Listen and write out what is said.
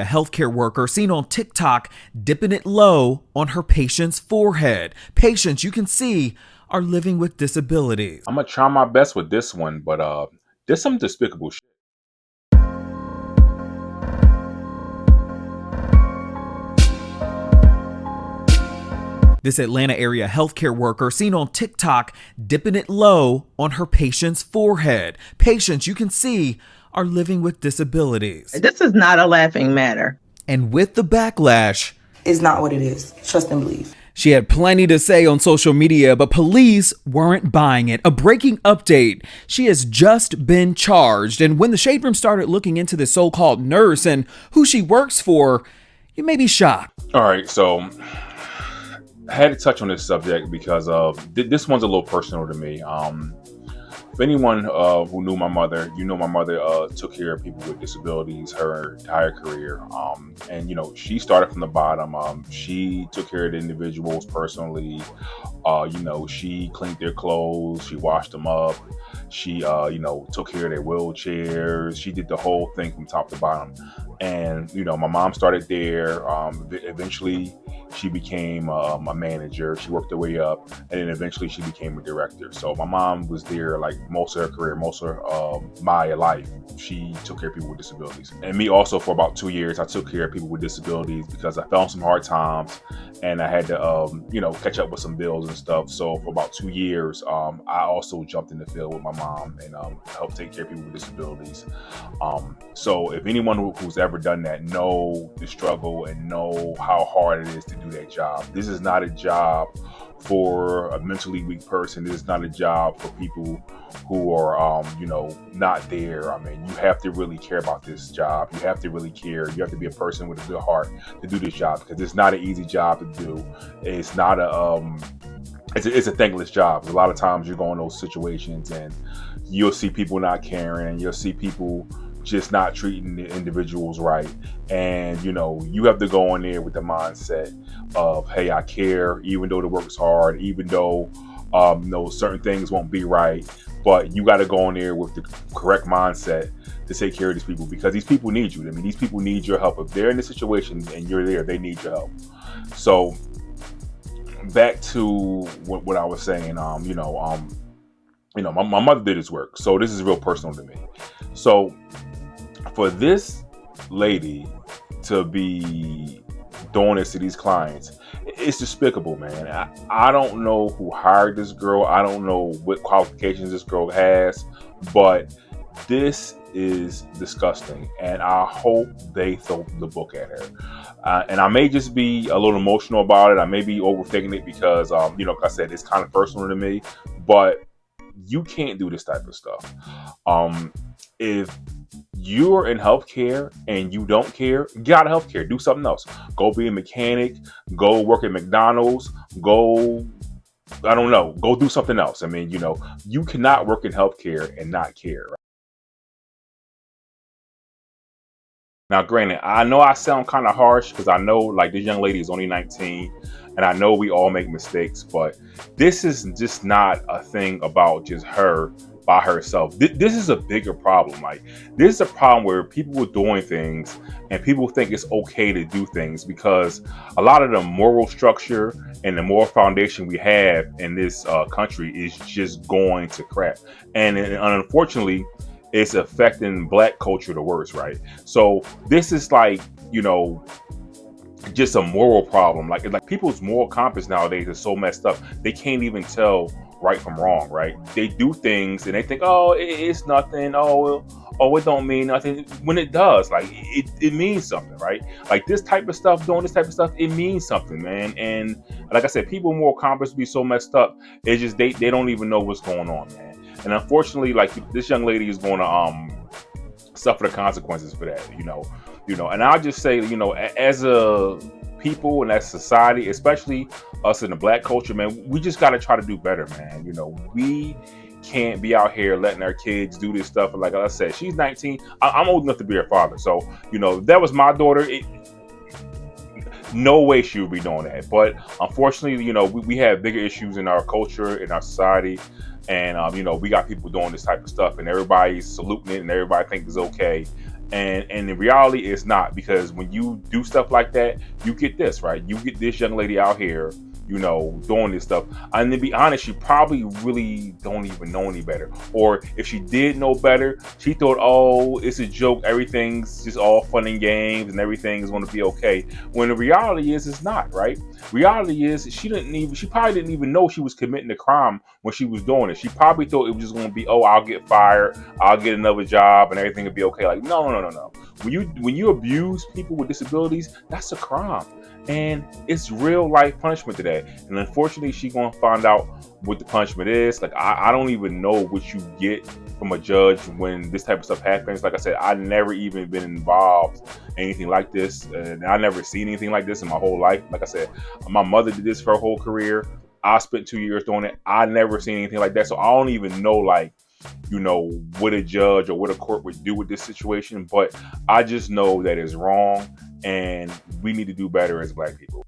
A healthcare worker seen on TikTok dipping it low on her patient's forehead. Patients, you can see, are living with disabilities. I'm gonna try my best with this one, but there's some despicable shit. This Atlanta area healthcare worker seen on TikTok dipping it low on her patient's forehead. Patients, you can see, are living with disabilities. This is not a laughing matter. And with the backlash, it's not what it is. Trust and believe. She had plenty to say on social media, but police weren't buying it. A breaking update. She has just been charged. And when the Shade Room started looking into this so-called nurse and who she works for, you may be shocked. All right, so I had to touch on this subject because this one's a little personal to me. For anyone who knew my mother, you know my mother took care of people with disabilities her entire career. And, you know, she started from the bottom. She took care of the individuals personally. You know, she cleaned their clothes. She washed them up. She, you know, took care of their wheelchairs. She did the whole thing from top to bottom. And, you know, my mom started there. Eventually, she became a manager. She worked her way up, and then eventually she became a director. So my mom was there like most of her career, most of my life. She took care of people with disabilities. And me also for about 2 years, I took care of people with disabilities because I fell in some hard times and I had to, you know, catch up with some bills and stuff. So for about 2 years, I also jumped in the field with my mom and helped take care of people with disabilities. So if anyone who's ever done that know the struggle and know how hard it is to do that job. This is not a job for a mentally weak person. This is not a job for people who are, you know, not there. I mean, you have to really care about this job. You have to really care. You have to be a person with a good heart to do this job because it's not an easy job to do. It's not it's a thankless job. A lot of times you go in those situations and you'll see people not caring and you'll see people just not treating the individuals right. And, you know, you have to go in there with the mindset of, hey, I care, even though the work is hard, even though, you know, certain things won't be right. But you got to go in there with the correct mindset to take care of these people because these people need you. I mean, these people need your help. If they're in this situation and you're there, they need your help. So back to what I was saying, you know, my mother did this work. So this is real personal to me. So for this lady to be doing this to these clients, it's despicable, man. I don't know who hired this girl. I don't know what qualifications this girl has, but this is disgusting. And I hope they throw the book at her. And I may just be a little emotional about it. I may be overthinking it because, you know, like I said, it's kind of personal to me, but you can't do this type of stuff. If you're in healthcare and you don't care, get out of healthcare. Do something else. Go be a mechanic. Go work at McDonald's. Go, I don't know. Go do something else. I mean, you know, you cannot work in healthcare and not care. Right? Now, granted, I know I sound kind of harsh because I know like this young lady is only 19 and I know we all make mistakes, but this is just not a thing about just her by herself. This is a bigger problem. Like, this is a problem where people are doing things and people think it's okay to do things because a lot of the moral structure and the moral foundation we have in this country is just going to crap. And unfortunately, it's affecting Black culture the worst, right? So this is like, you know, just a moral problem. Like people's moral compass nowadays is so messed up. They can't even tell right from wrong, right? They do things and they think, oh, it's nothing. Oh, it don't mean nothing. When it does, like it means something, right? Like this type of stuff, doing this type of stuff, it means something, man. And like I said, people moral compass be so messed up. It's just they don't even know what's going on, man. And unfortunately, like this young lady is going to suffer the consequences for that, you know. And I'll just say, you know, as a people and as society, especially us in the Black culture, man, we just got to try to do better, man. You know, we can't be out here letting our kids do this stuff. And like I said, she's 19. I'm old enough to be her father. So, you know, if that was my daughter, no way she would be doing that. But unfortunately, you know, we have bigger issues in our culture, in our society. And, you know, we got people doing this type of stuff and everybody's saluting it and everybody thinks it's okay. And in reality, it's not, because when you do stuff like that, you get this, right? You get this young lady out here, doing this stuff. And to be honest, she probably really don't even know any better. Or if she did know better, she thought, oh, it's a joke. Everything's just all fun and games and everything is going to be okay. When the reality is, it's not, right? Reality is, she probably didn't even know she was committing a crime when she was doing it. She probably thought it was just going to be, oh, I'll get fired, I'll get another job, and everything will be okay. Like, no. When you abuse people with disabilities, that's a crime. And it's real life punishment today. And unfortunately, she's gonna find out what the punishment is. Like, I don't even know what you get from a judge when this type of stuff happens. Like I said, I never even been involved in anything like this, and I never seen anything like this in my whole life. Like I said, my mother did this for her whole career. I spent 2 years doing it. I never seen anything like that, so I don't even know, like, what a judge or what a court would do with this situation. But I just know that it's wrong, and we need to do better as Black people.